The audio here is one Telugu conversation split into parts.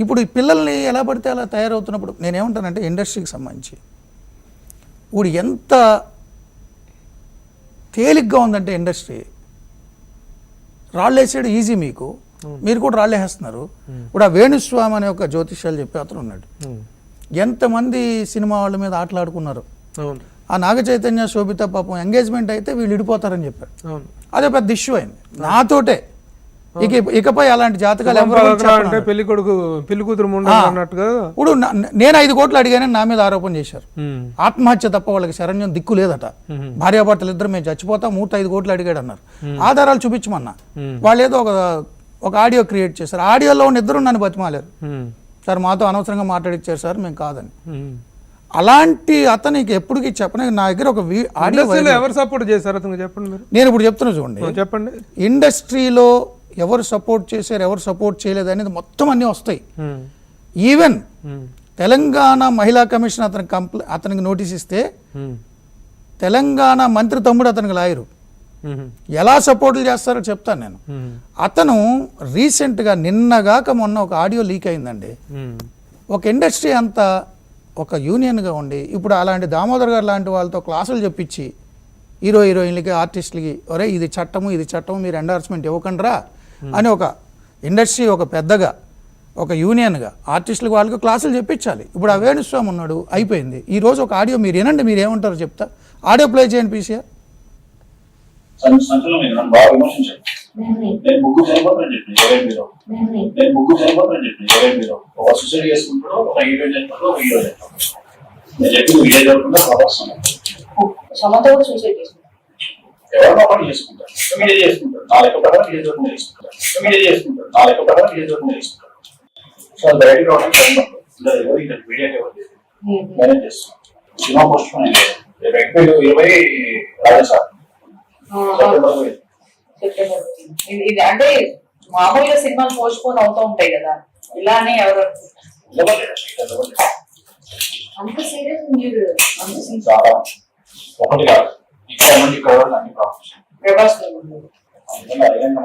ఇప్పుడు ఈ పిల్లల్ని ఎలా పడితే అలా తయారవుతున్నప్పుడు నేనేమంటానంటే ఇండస్ట్రీకి సంబంధించి ఇప్పుడు ఎంత తేలిగ్గా ఉందంటే ఇండస్ట్రీ, రాళ్ళు వేసాడు ఈజీ, మీకు మీరు కూడా రాళ్ళు వేస్తున్నారు. ఇప్పుడు ఆ వేణుస్వామి అనే ఒక జ్యోతిష్యాలు చెప్పే అతను ఉన్నాడు, ఎంతమంది సినిమా వాళ్ళ మీద ఆటలాడుకున్నారు. ఆ నాగ చైతన్య శోభిత పాపం ఎంగేజ్మెంట్ అయితే వీళ్ళు విడిపోతారని చెప్పారు. అదే పెద్ద ఇష్యూ అయింది నాతోటే. ఇకపై అలాంటి జాతకాలు అంటే పెళ్లి కొడుకు పెళ్లి కూతురు అన్నట్టుగా. ఇప్పుడు నేను 5 కోట్లు అడిగానని నా మీద ఆరోపణ చేశారు. ఆత్మహత్య తప్ప వాళ్ళకి శరణ్యం దిక్కు లేదట. భార్యాభర్తలు ఇద్దరు మేము చచ్చిపోతాం, 5 కోట్లు అడిగాడు అన్నారు. ఆధారాలు చూపించమన్నా. వాళ్ళు ఏదో ఒక ఆడియో క్రియేట్ చేశారు. ఆడియోలో ఉన్న ఇద్దరు నన్ను బతిమాలేరు. సార్ మాతో అనవసరంగా మాట్లాడిచ్చారు సార్, మేము కాదని. అలాంటి అతనికి ఎప్పటికీ చెప్పని నా దగ్గర ఒక ఆడియో ఎవరు సపోర్ట్ చేశారు అతను చెప్పండి. నేను ఇప్పుడు చెప్తున్నా చూడండి, చెప్పండి. ఇండస్ట్రీలో ఎవరు సపోర్ట్ చేశారు ఎవరు సపోర్ట్ చేయలేదు అనేది మొత్తం అన్నీ వస్తాయి. ఈవెన్ తెలంగాణ మహిళా కమిషన్ అతనికి నోటీస్ ఇస్తే తెలంగాణ మంత్రి తమ్ముడు అతనికి లాయరు. ఎలా సపోర్ట్లు చేస్తారో చెప్తాను నేను. అతను రీసెంట్గా నిన్నగాక మొన్న ఒక ఆడియో లీక్ అయిందండి. ఒక ఇండస్ట్రీ అంతా ఒక యూనియన్గా ఉండి ఇప్పుడు అలాంటి దామోదర్ గారు లాంటి వాళ్ళతో క్లాసులు చెప్పించి హీరోయిన్లకి ఆర్టిస్టులకి ఒరే ఇది చట్టము మీరు ఎండార్స్మెంట్ ఇవ్వకండిరా అని ఒక ఇండస్ట్రీ ఒక పెద్దగా ఒక యూనియన్గా ఆర్టిస్టులకు వాళ్ళకి క్లాసులు చెప్పించాలి. ఇప్పుడు ఆ వేణుస్వామి ఉన్నాడు, అయిపోయింది. ఈరోజు ఒక ఆడియో మీరు వినండి, మీరు ఏమంటారో చెప్తా. ఆడియో ప్లే చేయండి పీసీఆర్. ఎవరినో ఒకటి చేసుకుంటారు, మీడియా చేసుకుంటారు, నా లెక్క ప్రకారం మీడియా చేసుకుంటారు, మీడియా చేసుకుంటారు, నా లెక్క ప్రకారం మీడియా చేసుకుంటారు. సో అది బయటకు రావడం మీడియాకి ఎవరు మేనేజ్ చేస్తున్నాం. సినిమా పోస్ట్ పోన్ అయింది 2020 రాజసార్ ఇది అంటే మామూలుగా సినిమాలు పోస్ట్ పోన్ అవుతూ ఉంటాయి కదా, ఇలానే ఎవరు అంత సీరియస్ మీరు చాలా ఒకటి కాదు ఇక్కడ నుండి ఇక్కడ అన్ని ప్రాబ్లమ్స్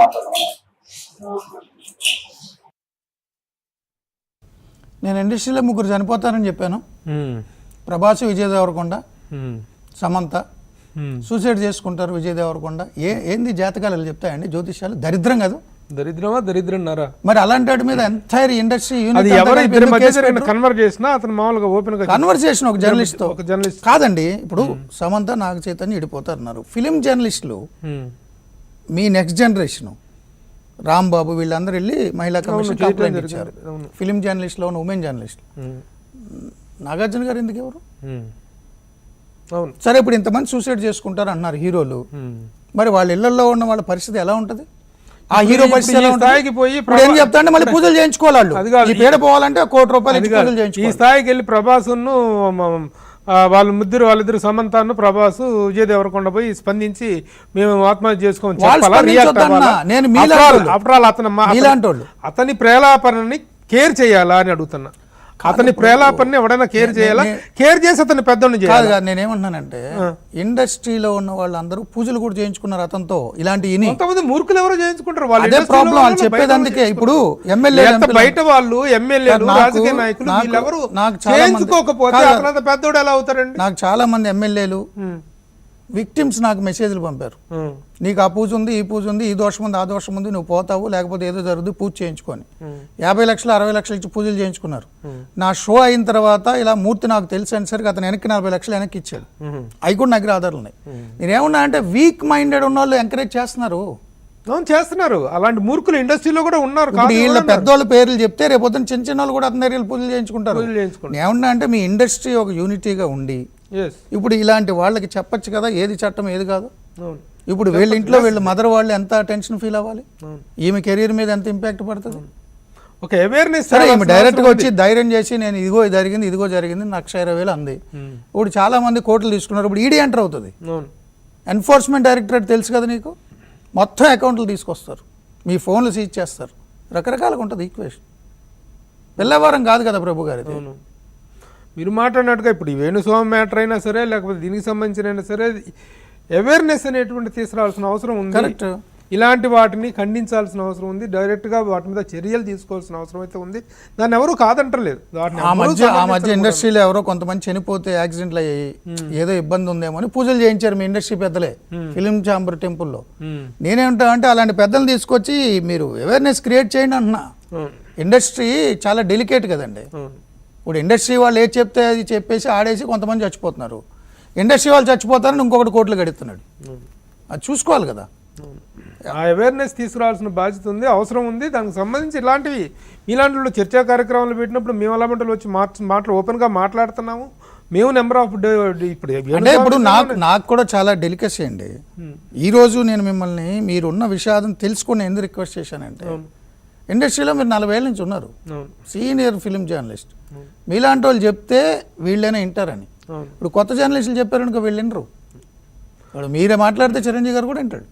మాట్లాడుతున్నాను. నేను ఇండస్ట్రీలో 3 చనిపోతారని చెప్పాను. ప్రభాస్, విజయ్ దేవరకొండ, సమంత సూసైడ్ చేసుకుంటారు. విజయ్ దేవరకొండ ఏంది జాతకాలు చెప్తాయండి జ్యోతిష్యాలు? దరిద్రం కాదు, దరిద్రన్నారా? మరి అలాంటి వాటి మీద ఎంటైర్ ఇండస్ట్రీ కన్వర్సేషన్ ఒక జర్నలిస్ట్ తో కాదండి. ఇప్పుడు సమంత, నాగ చైతన్య విడిపోతారన్నారు. ఫిలిం జర్నలిస్టులు మీ నెక్స్ట్ జనరేషన్ రాంబాబు వీళ్ళందరూ వెళ్ళి మహిళా కమిషన్ కంప్లైంట్ ఇచ్చారు. ఫిలిం జర్నలిస్ట్లో ఉన్న ఉమెన్ జర్నలిస్ట్. నాగార్జున గారు ఎందుకు ఎవరు? సరే ఇప్పుడు ఇంతమంది సూసైడ్ చేసుకుంటారు అన్నారు హీరోలు, మరి వాళ్ళ ఇళ్లలో ఉన్న వాళ్ళ పరిస్థితి ఎలా ఉంటుంది? ఆ హీరో పరిస్థితి ఎలా ఉంటుంది? ఇప్పుడు ఏం చెప్తా అంటే మళ్ళీ పూజలు చేయించుకోవాలి. ఈ పేడ పోవాలంటే 1 కోటి రూపాయలు పూజలు చేయించుకోవాలి. ఈ స్థాయికి వెళ్ళి ప్రభాసును వాళ్ళిద్దరు సమంతాను ప్రభాసు విజయ్ దేవరకొండ పోయి స్పందించి మేము ఆత్మహత్య చేసుకోమని అతని ప్రేలాపనని కేర్ చేయాలా అని అడుగుతున్నా. అతని ప్రేలాపనని ఎవడైనా కేర్ చేయాలా? కేర్ చేసి అతన్ని పెద్దోడిని చేయాలి. నేనేమంటున్నానంటే ఇండస్ట్రీలో ఉన్న వాళ్ళందరూ పూజలు కూడా చేయించుకున్నారు అతనితో. ఇలాంటి కొంతమంది మూర్ఖులు ఎవరో చేయించుకుంటారు. అదే ప్రాబ్లం వాళ్ళు చెప్పేది. అందుకే ఇప్పుడు ఎమ్మెల్యే బయట వాళ్ళు ఎమ్మెల్యేలు రాజకీయ నాయకులు వీళ్ళెవరు చేయించుకోకపోతే అతనంత పెద్దోడు ఎలా అవుతారండి? నాకు చాలా మంది ఎమ్మెల్యేలు విక్టిమ్స్ నాకు మెసేజ్లు పంపారు. నీకు ఆ పూజ ఉంది, ఈ పూజ ఉంది, ఈ దోషం ఉంది, ఆ దోషం ఉంది, నువ్వు పోతావు లేకపోతే ఏదో జరుగుతుంది, పూజ చేయించుకొని 50 లక్షలు 60 లక్షలు ఇచ్చి పూజలు చేయించుకున్నారు. నా షో అయిన తర్వాత ఇలా మూర్తి నాకు తెలిసి అనేసరికి అతను వెనక్కి 40 లక్షలు వెనక్కి ఇచ్చాడు. అవి కూడా నాకు ఆధారాలు ఉన్నాయి. నేనేమన్నా అంటే వీక్ మైండెడ్ ఉన్న వాళ్ళు ఎంకరేజ్ చేస్తున్నారు. అలాంటి మూర్ఖులు ఇండస్ట్రీలో కూడా ఉన్నారు. వీళ్ళ పెద్దోళ్ళ పేర్లు చెప్తే రేపొద్దున చిన్న చిన్న వాళ్ళు కూడా అతని దగ్గర పూజలు చేయించుకుంటారు. ఏమన్నా అంటే మీ ఇండస్ట్రీ ఒక యూనిటీగా ఉండి ఇప్పుడు ఇలాంటి వాళ్ళకి చెప్పచ్చు కదా ఏది చట్టం ఏది కాదు. ఇప్పుడు వీళ్ళ ఇంట్లో వీళ్ళ మదర్ వాళ్ళు ఎంత టెన్షన్ ఫీల్ అవ్వాలి, ఈమె కెరీర్ మీద ఎంత ఇంపాక్ట్ పడుతుంది. ఒక అవేర్నెస్ సరే ఈమె డైరెక్ట్గా వచ్చి ధైర్యం చేసి నేను ఇదిగో జరిగింది 1,20,000 అంది. ఇప్పుడు చాలా మంది కోర్టులు తీసుకున్నారు. ఇప్పుడు ఈడీ ఎంటర్ అవుతుంది. ఎన్ఫోర్స్మెంట్ డైరెక్టరేట్ తెలుసు కదా నీకు, మొత్తం అకౌంట్లు తీసుకొస్తారు, మీ ఫోన్లు సీజ్ చేస్తారు, రకరకాలుగా ఉంటుంది ఈక్వేషన్. పిల్లవారం కాదు కదా ప్రభు గారి. మీరు మాట్లాడినట్టుగా ఇప్పుడు ఈ వేణుస్వామి మ్యాటర్ అయినా సరే లేకపోతే దీనికి సంబంధించిన అయినా సరే అవేర్నెస్ అనేటువంటి తీసుకురావాల్సిన అవసరం ఉంది. కరెక్ట్. ఇలాంటి వాటిని ఖండించాల్సిన అవసరం ఉంది, డైరెక్ట్గా వాటి మీద చర్యలు తీసుకోవాల్సిన అవసరం అయితే ఉంది. దాన్ని ఎవరు కాదంటలేదు. వాటిని ఆ ఎవరూ మధ్య సమర్థించరు ఇండస్ట్రీలో ఎవరో కొంతమంది చనిపోతే యాక్సిడెంట్లు అయ్యాయి, ఏదో ఇబ్బంది ఉందేమో అని పూజలు చేయించారు మీ ఇండస్ట్రీ పెద్దలే ఫిలిం ఛాంబర్ టెంపుల్లో. ఉమ్. నేనేమంటా అంటే అలాంటి పెద్దలు తీసుకొచ్చి మీరు అవేర్నెస్ క్రియేట్ చేయండి అంటున్నా. అవును. ఇండస్ట్రీ చాలా డెలికేట్ కదండి. అవును. ఇప్పుడు ఇండస్ట్రీ వాళ్ళు ఏది చెప్తే అది చెప్పేసి ఆడేసి కొంతమంది చచ్చిపోతున్నారు. ఇండస్ట్రీ వాళ్ళు చచ్చిపోతారని ఇంకొకటి కోట్లు గడుతున్నాడు. అది చూసుకోవాలి కదా. ఆ అవేర్నెస్ తీసుకురావాల్సిన బాధ్యత ఉంది, అవసరం ఉంది. దానికి సంబంధించి ఇలాంటివి మీలాంటి వాళ్ళు చర్చా కార్యక్రమాలు పెట్టినప్పుడు మేము అలాంటి వచ్చి మాటలు ఓపెన్గా మాట్లాడుతున్నాము. మేము నెంబర్ ఆఫ్ ఇప్పుడు అంటే ఇప్పుడు నాకు కూడా చాలా డెలికసీ అండి. ఈరోజు నేను మిమ్మల్ని మీరున్న విషాదం తెలుసుకుని ఎందుకు రిక్వెస్ట్ చేశానంటే, ఇండస్ట్రీలో మీరు 40 ఏళ్ళ నుంచి ఉన్నారు, సీనియర్ ఫిలిం జర్నలిస్ట్. మీలాంటి వాళ్ళు చెప్తే వీళ్ళైనా వింటారని. ఇప్పుడు కొత్త జర్నలిస్టులు చెప్పారనుకో వీళ్ళు వినరు. ఇప్పుడు మీరే మాట్లాడితే చిరంజీవి గారు కూడా వింటాడు.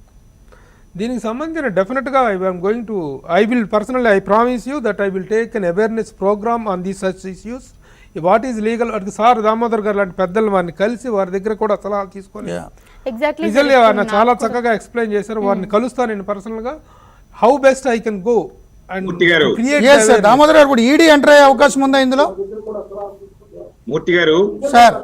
దీనికి సంబంధించిన డెఫినెట్గా I will personally I promise you that I will take an awareness programme on these such issues. What is legal అటు సార్ దామోదర్ గారు లాంటి పెద్దలు వారిని కలిసి వారి దగ్గర కూడా సలహాలు తీసుకొని రిజల్ట్ ఆయన చాలా చక్కగా ఎక్స్ప్లెయిన్ చేశారు. వారిని కలుస్తాను నేను పర్సనల్గా. How best I can go and create. Damodar గారు ఇప్పుడు ఈడీ ఎంటర్ అయ్యే అవకాశం ఉందా ఇందులో? మూర్తి గారు సార్